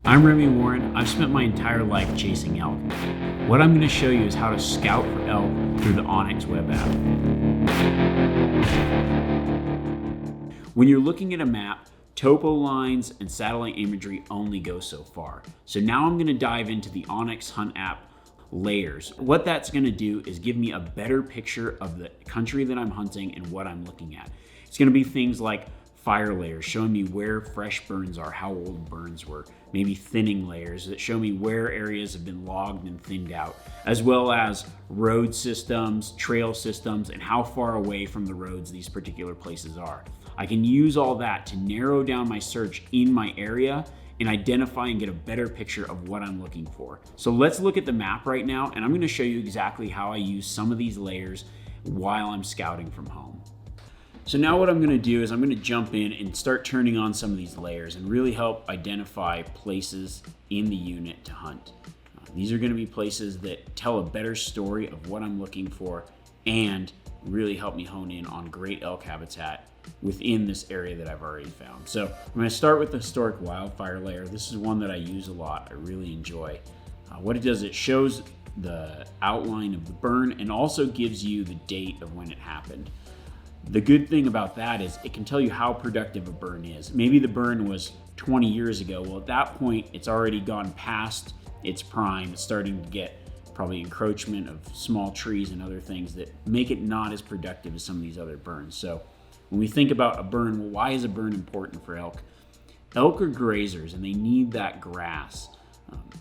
I'm Remi Warren. I've spent my entire life chasing elk. What I'm going to show you is how to scout for elk through the onX web app. When you're looking at a map, topo lines and satellite imagery only go so far. So now I'm going to dive into the onX Hunt app layers. What that's going to do is give me a better picture of the country that I'm hunting and what I'm looking at. It's going to be things like fire layers showing me where fresh burns are, how old burns were, maybe thinning layers that show me where areas have been logged and thinned out, as well as road systems, trail systems, and how far away from the roads these particular places are. I can use all that to narrow down my search in my area and identify and get a better picture of what I'm looking for. So let's look at the map right now, and I'm going to show you exactly how I use some of these layers while I'm scouting from home. So now what I'm going to do is I'm going to jump in and start turning on some of these layers and really help identify places in the unit to hunt. These are going to be places that tell a better story of what I'm looking for and really help me hone in on great elk habitat within this area that I've already found. So I'm going to start with the historic wildfire layer. This is one that I use a lot. I really enjoy. What it does, it shows the outline of the burn and also gives you the date of when it happened. The good thing about that is it can tell you how productive a burn is. Maybe the burn was 20 years ago. Well, at that point, it's already gone past its prime. It's starting to get probably encroachment of small trees and other things that make it not as productive as some of these other burns. So when we think about a burn, well, why is a burn important for elk? Elk are grazers and they need that grass.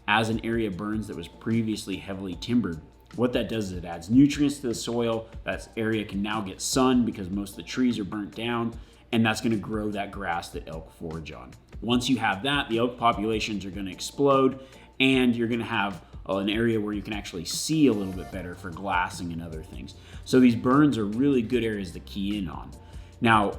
As an area burns that was previously heavily timbered, what that does is it adds nutrients to the soil. That area can now get sun because most of the trees are burnt down, and that's going to grow that grass that elk forage on. Once you have that, the elk populations are going to explode, and you're going to have an area where you can actually see a little bit better for glassing and other things. So these burns are really good areas to key in on. Now,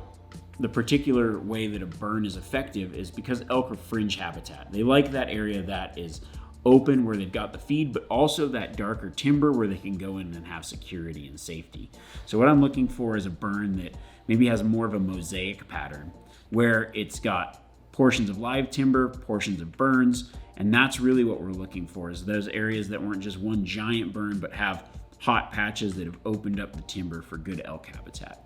the particular way that a burn is effective is because elk are fringe habitat. They like that area that is open where they've got the feed, but also that darker timber where they can go in and have security and safety. So what I'm looking for is a burn that maybe has more of a mosaic pattern where it's got portions of live timber, portions of burns, and that's really what we're looking for, is those areas that weren't just one giant burn but have hot patches that have opened up the timber for good elk habitat.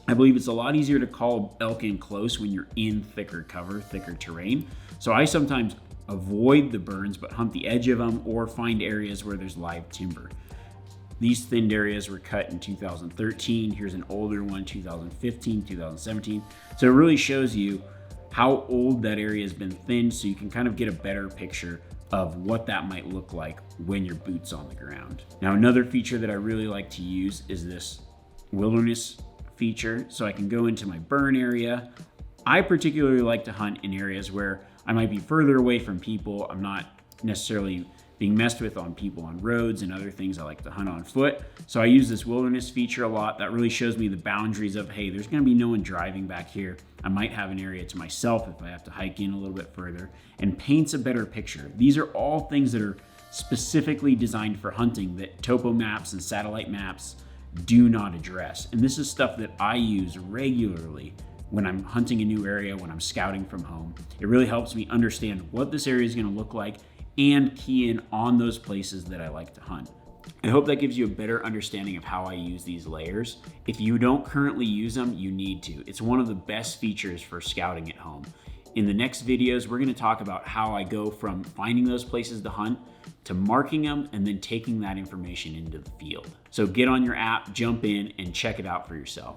I believe it's a lot easier to call elk in close when you're in thicker cover, thicker terrain. So I sometimes avoid the burns but hunt the edge of them or find areas where there's live timber. These thinned areas were cut in 2013. Here's an older one, 2015, 2017. So it really shows you how old that area has been thinned, so you can kind of get a better picture of what that might look like when your boot's on the ground. Now, another feature that I really like to use is this wilderness feature. So I can go into my burn area. I particularly like to hunt in areas where I might be further away from people. I'm not necessarily being messed with on people on roads and other things. I like to hunt on foot. So I use this wilderness feature a lot. That really shows me the boundaries of, hey, there's gonna be no one driving back here. I might have an area to myself if I have to hike in a little bit further, and paints a better picture. These are all things that are specifically designed for hunting that topo maps and satellite maps do not address. And this is stuff that I use regularly when I'm hunting a new area, when I'm scouting from home. It really helps me understand what this area is going to look like and key in on those places that I like to hunt. I hope that gives you a better understanding of how I use these layers. If you don't currently use them, you need to. It's one of the best features for scouting at home. In the next videos, we're going to talk about how I go from finding those places to hunt to marking them and then taking that information into the field. So get on your app, jump in, and check it out for yourself.